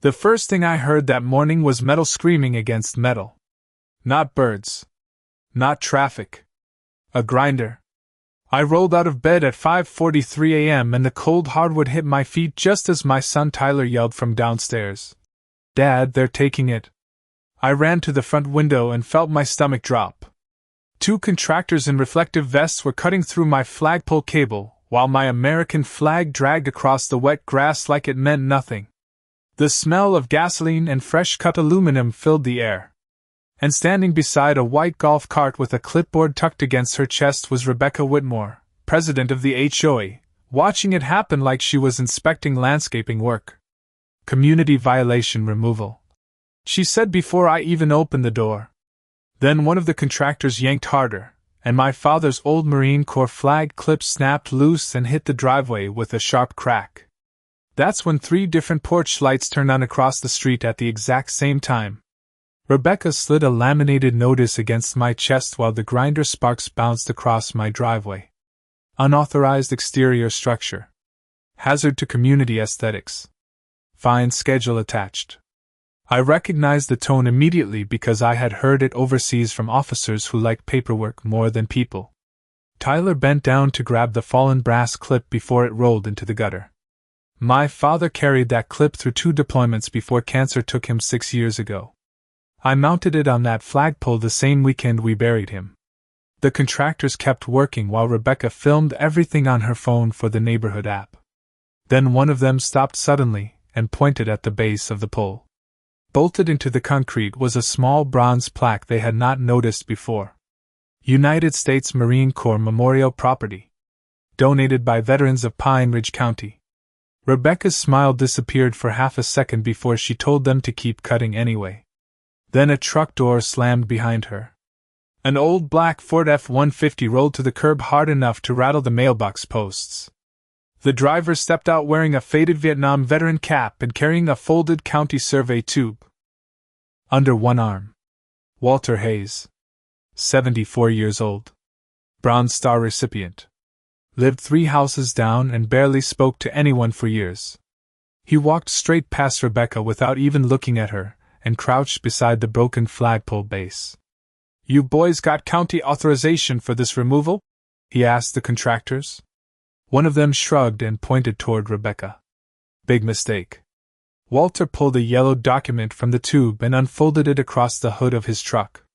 The first thing I heard that morning was metal screaming against metal. Not birds. Not traffic. A grinder. I rolled out of bed at 5:43 a.m. and the cold hardwood hit my feet just as my son Tyler yelled from downstairs. "Dad, they're taking it." I ran to the front window and felt my stomach drop. Two contractors in reflective vests were cutting through my flagpole cable, while my American flag dragged across the wet grass like it meant nothing. The smell of gasoline and fresh-cut aluminum filled the air. And standing beside a white golf cart with a clipboard tucked against her chest was Rebecca Whitmore, president of the HOA, watching it happen like she was inspecting landscaping work. "Community violation removal," she said before I even opened the door. Then one of the contractors yanked harder, and my father's old Marine Corps flag clip snapped loose and hit the driveway with a sharp crack. That's when 3 different porch lights turned on across the street at the exact same time. Rebecca slid a laminated notice against my chest while the grinder sparks bounced across my driveway. Unauthorized exterior structure. Hazard to community aesthetics. Fine schedule attached. I recognized the tone immediately because I had heard it overseas from officers who like paperwork more than people. Tyler bent down to grab the fallen brass clip before it rolled into the gutter. My father carried that clip through 2 deployments before cancer took him 6 years ago. I mounted it on that flagpole the same weekend we buried him. The contractors kept working while Rebecca filmed everything on her phone for the neighborhood app. Then one of them stopped suddenly and pointed at the base of the pole. Bolted into the concrete was a small bronze plaque they had not noticed before. United States Marine Corps Memorial Property. Donated by veterans of Pine Ridge County. Rebecca's smile disappeared for half a second before she told them to keep cutting anyway. Then a truck door slammed behind her. An old black Ford F-150 rolled to the curb hard enough to rattle the mailbox posts. The driver stepped out wearing a faded Vietnam veteran cap and carrying a folded county survey tube. Under one arm. Walter Hayes. 74 years old. Bronze Star recipient. Lived 3 houses down and barely spoke to anyone for years. He walked straight past Rebecca without even looking at her, and crouched beside the broken flagpole base. "You boys got county authorization for this removal?" he asked the contractors. One of them shrugged and pointed toward Rebecca. "Big mistake." Walter pulled a yellow document from the tube and unfolded it across the hood of his truck.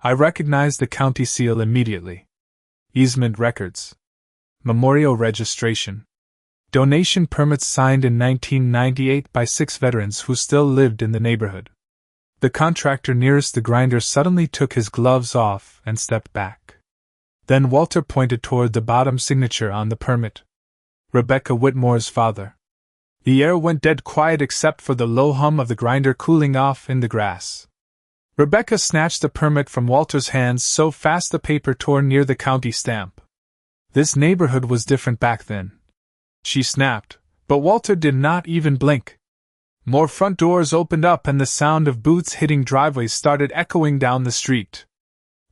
I recognized the county seal immediately. Easement records. Memorial registration. Donation permits signed in 1998 by 6 veterans who still lived in the neighborhood. The contractor nearest the grinder suddenly took his gloves off and stepped back. Then Walter pointed toward the bottom signature on the permit. Rebecca Whitmore's father. The air went dead quiet except for the low hum of the grinder cooling off in the grass. Rebecca snatched the permit from Walter's hands so fast the paper tore near the county stamp. This neighborhood was different back then. She snapped, but Walter did not even blink. More front doors opened up and the sound of boots hitting driveways started echoing down the street.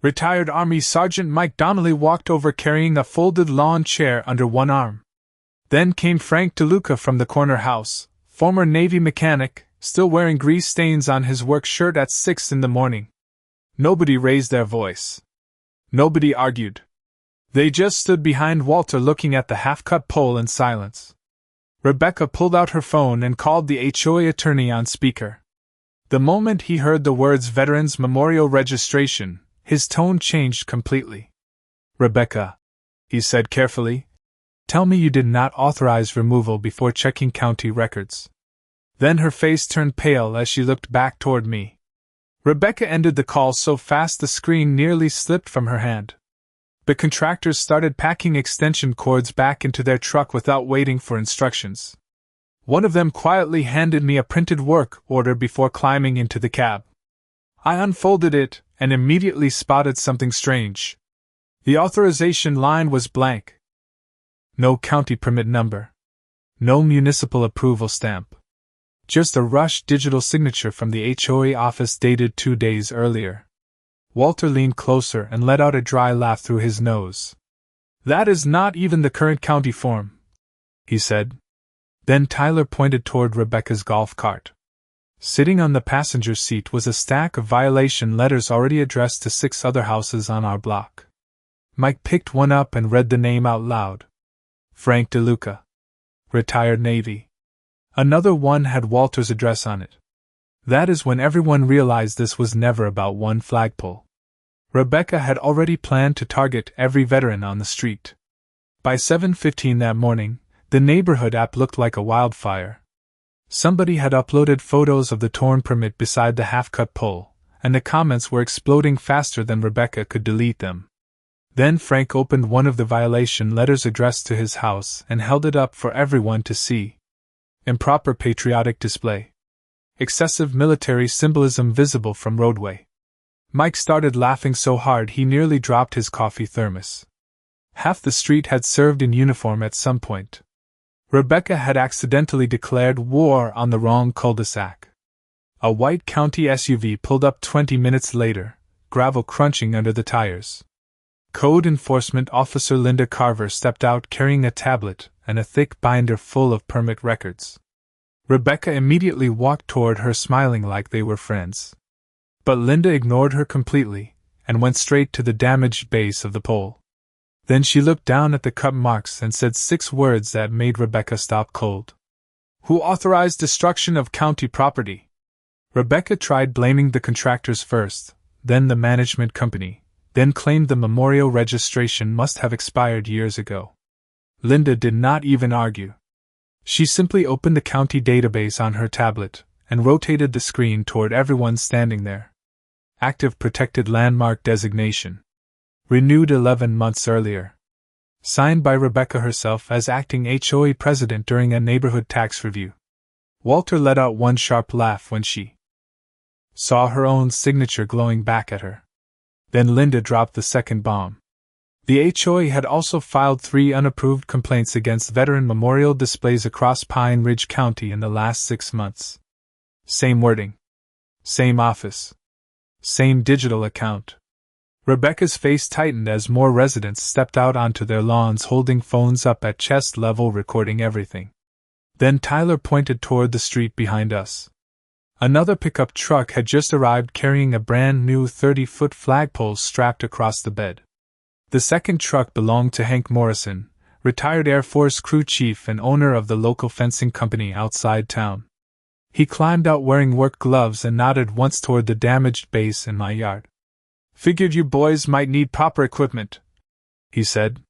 Retired Army Sergeant Mike Donnelly walked over carrying a folded lawn chair under one arm. Then came Frank DeLuca from the corner house, former Navy mechanic, still wearing grease stains on his work shirt at 6 in the morning. Nobody raised their voice. Nobody argued. They just stood behind Walter looking at the half-cut pole in silence. Rebecca pulled out her phone and called the HOA attorney on speaker. The moment he heard the words Veterans Memorial Registration, his tone changed completely. "Rebecca," he said carefully, "tell me you did not authorize removal before checking county records." Then her face turned pale as she looked back toward me. Rebecca ended the call so fast the screen nearly slipped from her hand. The contractors started packing extension cords back into their truck without waiting for instructions. One of them quietly handed me a printed work order before climbing into the cab. I unfolded it and immediately spotted something strange. The authorization line was blank. No county permit number. No municipal approval stamp. Just a rushed digital signature from the HOA office dated 2 days earlier. Walter leaned closer and let out a dry laugh through his nose. "That is not even the current county form," he said. Then Tyler pointed toward Rebecca's golf cart. Sitting on the passenger seat was a stack of violation letters already addressed to 6 other houses on our block. Mike picked one up and read the name out loud. Frank DeLuca. Retired Navy. Another one had Walter's address on it. That is when everyone realized this was never about one flagpole. Rebecca had already planned to target every veteran on the street. By 7:15 that morning, the neighborhood app looked like a wildfire. Somebody had uploaded photos of the torn permit beside the half-cut pole, and the comments were exploding faster than Rebecca could delete them. Then Frank opened one of the violation letters addressed to his house and held it up for everyone to see. Improper patriotic display. Excessive military symbolism visible from roadway. Mike started laughing so hard he nearly dropped his coffee thermos. Half the street had served in uniform at some point. Rebecca had accidentally declared war on the wrong cul-de-sac. A white county SUV pulled up 20 minutes later, gravel crunching under the tires. Code Enforcement Officer Linda Carver stepped out carrying a tablet and a thick binder full of permit records. Rebecca immediately walked toward her smiling like they were friends. But Linda ignored her completely and went straight to the damaged base of the pole. Then she looked down at the cut marks and said 6 words that made Rebecca stop cold. Who authorized destruction of county property? Rebecca tried blaming the contractors first, then the management company, then claimed the memorial registration must have expired years ago. Linda did not even argue. She simply opened the county database on her tablet and rotated the screen toward everyone standing there. Active protected landmark designation. Renewed 11 months earlier. Signed by Rebecca herself as acting HOA president during a neighborhood tax review. Walter let out one sharp laugh when she saw her own signature glowing back at her. Then Linda dropped the second bomb. The HOA had also filed 3 unapproved complaints against veteran memorial displays across Pine Ridge County in the last 6 months. Same wording. Same office. Same digital account. Rebecca's face tightened as more residents stepped out onto their lawns holding phones up at chest level recording everything. Then Tyler pointed toward the street behind us. Another pickup truck had just arrived carrying a brand new 30-foot flagpole strapped across the bed. The second truck belonged to Hank Morrison, retired Air Force crew chief and owner of the local fencing company outside town. He climbed out wearing work gloves and nodded once toward the damaged base in my yard. Figured you boys might need proper equipment, he said.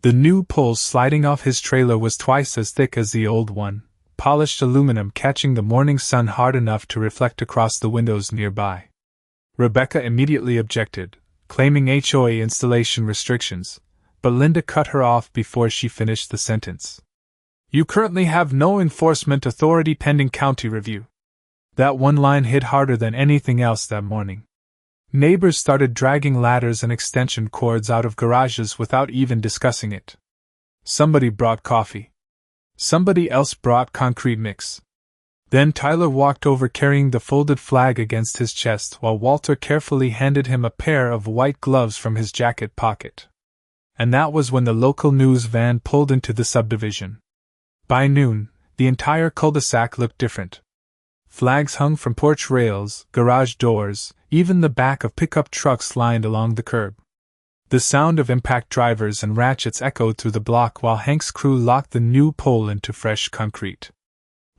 The new pole sliding off his trailer was twice as thick as the old one, polished aluminum catching the morning sun hard enough to reflect across the windows nearby. Rebecca immediately objected, claiming HOA installation restrictions, but Linda cut her off before she finished the sentence. You currently have no enforcement authority pending county review. That one line hit harder than anything else that morning. Neighbors started dragging ladders and extension cords out of garages without even discussing it. Somebody brought coffee. Somebody else brought concrete mix. Then Tyler walked over carrying the folded flag against his chest while Walter carefully handed him a pair of white gloves from his jacket pocket. And that was when the local news van pulled into the subdivision. By noon, the entire cul-de-sac looked different. Flags hung from porch rails, garage doors, even the back of pickup trucks lined along the curb. The sound of impact drivers and ratchets echoed through the block while Hank's crew locked the new pole into fresh concrete.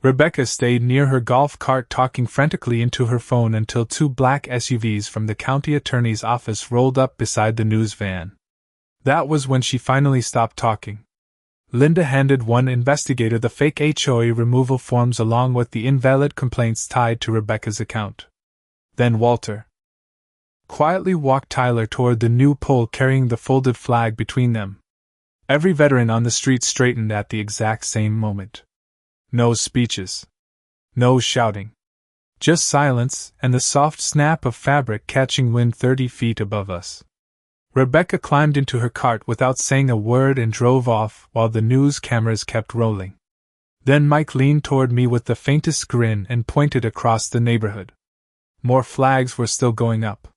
Rebecca stayed near her golf cart talking frantically into her phone until 2 black SUVs from the county attorney's office rolled up beside the news van. That was when she finally stopped talking. Linda handed one investigator the fake HOA removal forms along with the invalid complaints tied to Rebecca's account. Then Walter quietly walked Tyler toward the new pole carrying the folded flag between them. Every veteran on the street straightened at the exact same moment. No speeches. No shouting. Just silence and the soft snap of fabric catching wind 30 feet above us. Rebecca climbed into her cart without saying a word and drove off while the news cameras kept rolling. Then Mike leaned toward me with the faintest grin and pointed across the neighborhood. More flags were still going up.